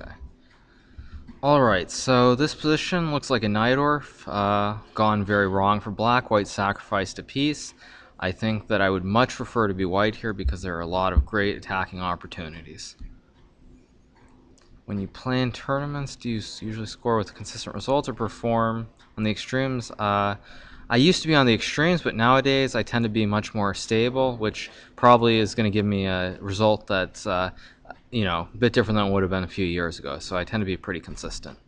Okay. Alright, so this position looks like a Najdorf, gone very wrong for black. White sacrificed a piece. I think that I would much prefer to be white here because there are a lot of great attacking opportunities. When you play in tournaments, do you usually score with consistent results or perform on the extremes? I used to be on the extremes, but nowadays I tend to be much more stable, which probably is going to give me a result that's a bit different than it would have been a few years ago. So I tend to be pretty consistent.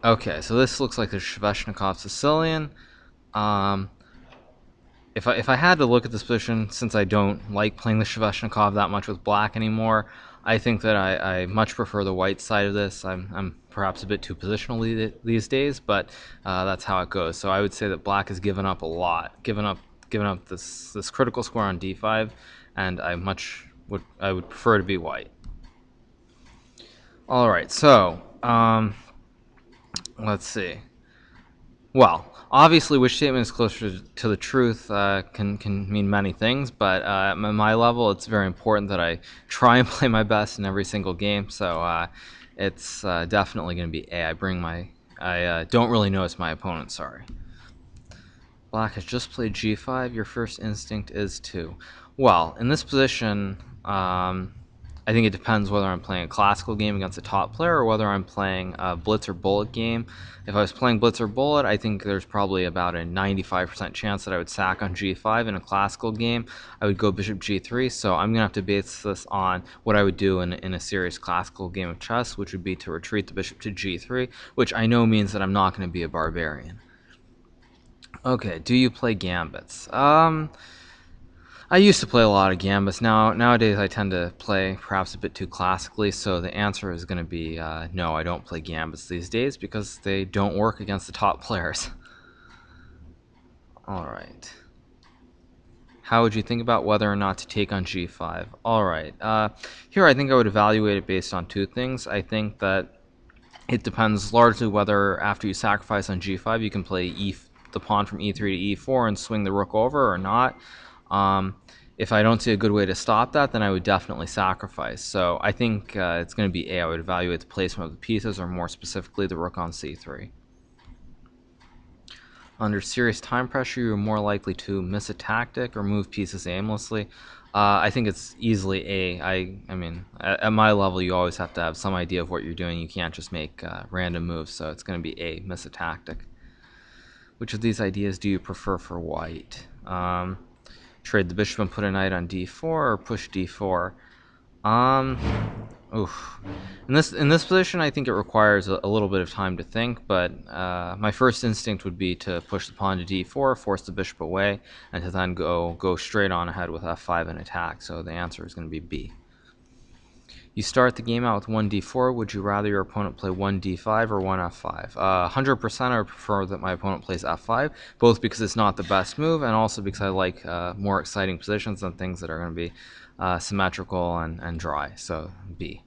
Okay, so this looks like the Sveshnikov Sicilian. Um, if I had to look at this position, since I don't like playing the Sveshnikov that much with black anymore, I think that I much prefer the white side of this. I'm perhaps a bit too positional these days, but that's how it goes. So I would say that black has given up a lot, given up this critical score on d5, and I would prefer to be white. All right, so let's see. Well, obviously, which statement is closer to the truth can mean many things, but at my level, it's very important that I try and play my best in every single game. So it's definitely going to be A. I don't really notice my opponent. Sorry. Black has just played G5. Your first instinct is to. Well, in this position, I think it depends whether I'm playing a classical game against a top player or whether I'm playing a blitz or bullet game. If I was playing blitz or bullet, I think there's probably about a 95% chance that I would sack on g5. In a classical game, I would go bishop g3, so I'm going to have to base this on what I would do in a serious classical game of chess, which would be to retreat the bishop to g3, which I know means that I'm not going to be a barbarian. Okay, do you play Gambits? I used to play a lot of Gambits. Nowadays, I tend to play perhaps a bit too classically, so the answer is going to be no, I don't play Gambits these days because they don't work against the top players. Alright. How would you think about whether or not to take on g5? Alright. Here, I think I would evaluate it based on two things. I think that it depends largely whether after you sacrifice on g5, you can play the pawn from e3 to e4 and swing the rook over or not. If I don't see a good way to stop that, then I would definitely sacrifice. So I think it's going to be A. I would evaluate the placement of the pieces, or more specifically, the rook on c3. Under serious time pressure, you're more likely to miss a tactic or move pieces aimlessly. I think it's easily A. I mean, at my level, you always have to have some idea of what you're doing. You can't just make random moves, so it's going to be A, miss a tactic. Which of these ideas do you prefer for white? Trade the bishop and put a knight on d4, or push d4. In this position, I think it requires a little bit of time to think, but my first instinct would be to push the pawn to d4, force the bishop away, and to then go straight on ahead with f5 and attack. So the answer is going to be B. You start the game out with 1 d4. Would you rather your opponent play 1 d5 or 1 f5? 100% I would prefer that my opponent plays f5, both because it's not the best move and also because I like more exciting positions than things that are going to be symmetrical and dry. So B.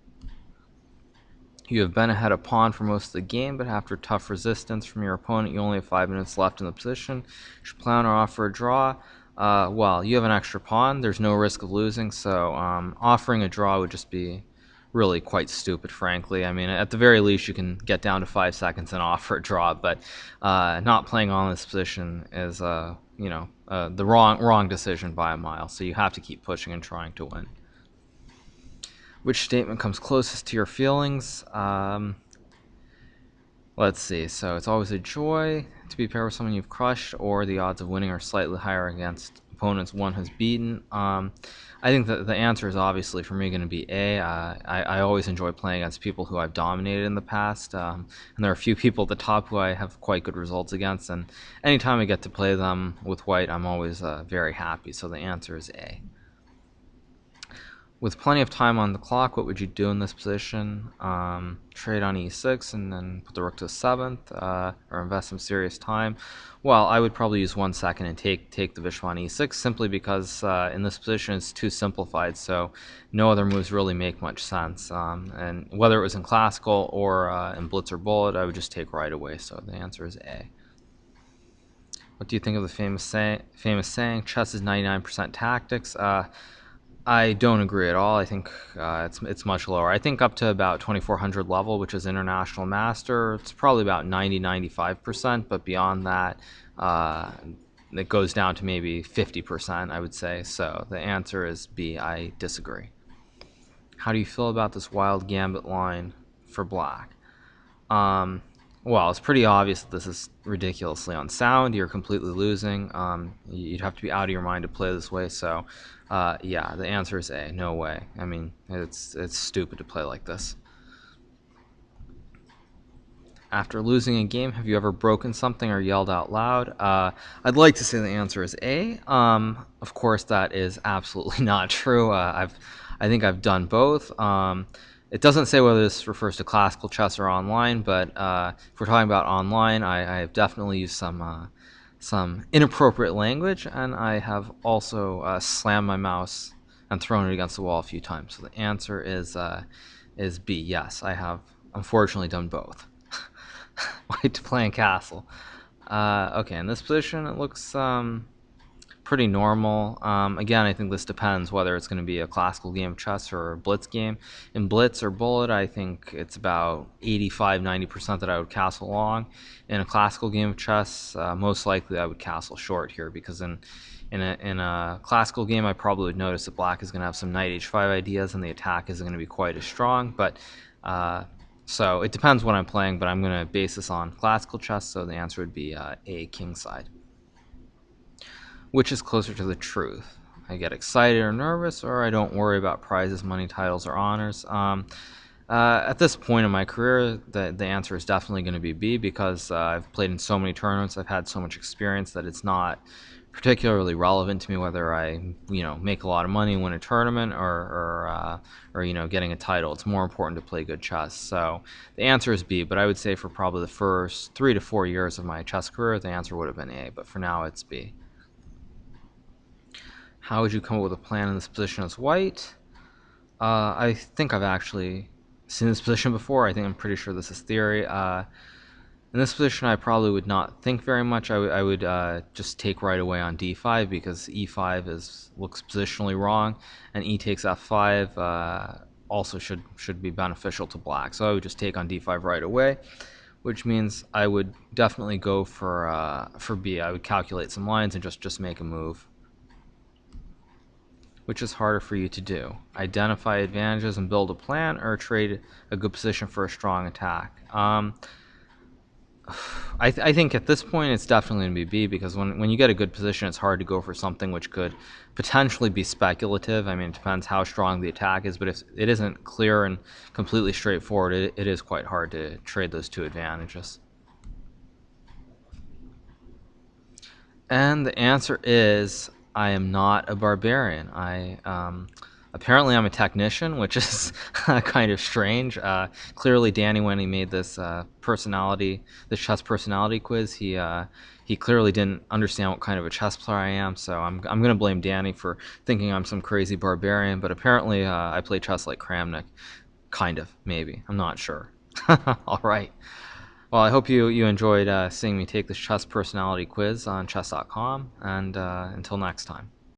You have been ahead of pawn for most of the game, but after tough resistance from your opponent, you only have 5 minutes left in the position. You should plan or offer a draw. Well, you have an extra pawn. There's no risk of losing, so offering a draw would just be really quite stupid, frankly. I mean, at the very least, you can get down to 5 seconds and offer a draw, but not playing on this position is, the wrong decision by a mile. So you have to keep pushing and trying to win. Which statement comes closest to your feelings? Let's see. So it's always a joy to be paired with someone you've crushed, or the odds of winning are slightly higher against opponents one has beaten. I think that the answer is obviously for me going to be A. I always enjoy playing against people who I've dominated in the past, and there are a few people at the top who I have quite good results against, and anytime I get to play them with white, I'm always very happy, so the answer is A. With plenty of time on the clock, what would you do in this position? Trade on e6 and then put the rook to 7th, or invest some serious time? Well, I would probably use 1 second and take the bishop on e6, simply because in this position it's too simplified, so no other moves really make much sense. And whether it was in classical or in blitz or bullet, I would just take right away, so the answer is A. What do you think of the famous saying, chess is 99% tactics? I don't agree at all. I think it's much lower. I think up to about 2400 level, which is international master, it's probably about 95%. But beyond that, uh, it goes down to maybe 50%, I would say. So the answer is B. I disagree. How do you feel about this wild gambit line for black? Um, well, it's pretty obvious that this is ridiculously unsound. You're completely losing. You'd have to be out of your mind to play this way. So, yeah, the answer is A. No way. I mean, it's stupid to play like this. After losing a game, have you ever broken something or yelled out loud? I'd like to say the answer is A. Of course, that is absolutely not true. I think I've done both. It doesn't say whether this refers to classical chess or online, but if we're talking about online, I have definitely used some inappropriate language, and I have also slammed my mouse and thrown it against the wall a few times. So the answer is B. Yes, I have unfortunately done both. White to playing castle. Okay, in this position, it looks pretty normal. Again, I think this depends whether it's going to be a classical game of chess or a blitz game. In blitz or bullet, I think it's about 85-90% that I would castle long. In a classical game of chess, most likely I would castle short here, because in a classical game, I probably would notice that black is going to have some knight h5 ideas, and the attack isn't going to be quite as strong. But so it depends what I'm playing, but I'm going to base this on classical chess, so the answer would be A, kingside. Which is closer to the truth? I get excited or nervous, or I don't worry about prizes, money, titles, or honors. At this point in my career, the answer is definitely going to be B, because I've played in so many tournaments, I've had so much experience that it's not particularly relevant to me whether I make a lot of money, win a tournament, or getting a title. It's more important to play good chess. So the answer is B, but I would say for probably the first 3 to 4 years of my chess career, the answer would have been A, but for now it's B. How would you come up with a plan in this position as white? I think I've actually seen this position before. I'm pretty sure this is theory. In this position, I probably would not think very much. I would just take right away on d5, because e5 looks positionally wrong, and e takes f5 also should be beneficial to black. So I would just take on d5 right away, which means I would definitely go for B. I would calculate some lines and just make a move. Which is harder for you to do? Identify advantages and build a plan, or trade a good position for a strong attack? I think at this point it's definitely going to be B, because when you get a good position, it's hard to go for something which could potentially be speculative. I mean, it depends how strong the attack is, but if it isn't clear and completely straightforward, it is quite hard to trade those two advantages. And the answer is I am not a barbarian. Apparently I'm a technician, which is kind of strange. Clearly, Danny, when he made this this chess personality quiz, he clearly didn't understand what kind of a chess player I am. So I'm going to blame Danny for thinking I'm some crazy barbarian. But apparently, I play chess like Kramnik, kind of, maybe. I'm not sure. All right. Well, I hope you enjoyed seeing me take this chess personality quiz on Chess.com, and until next time.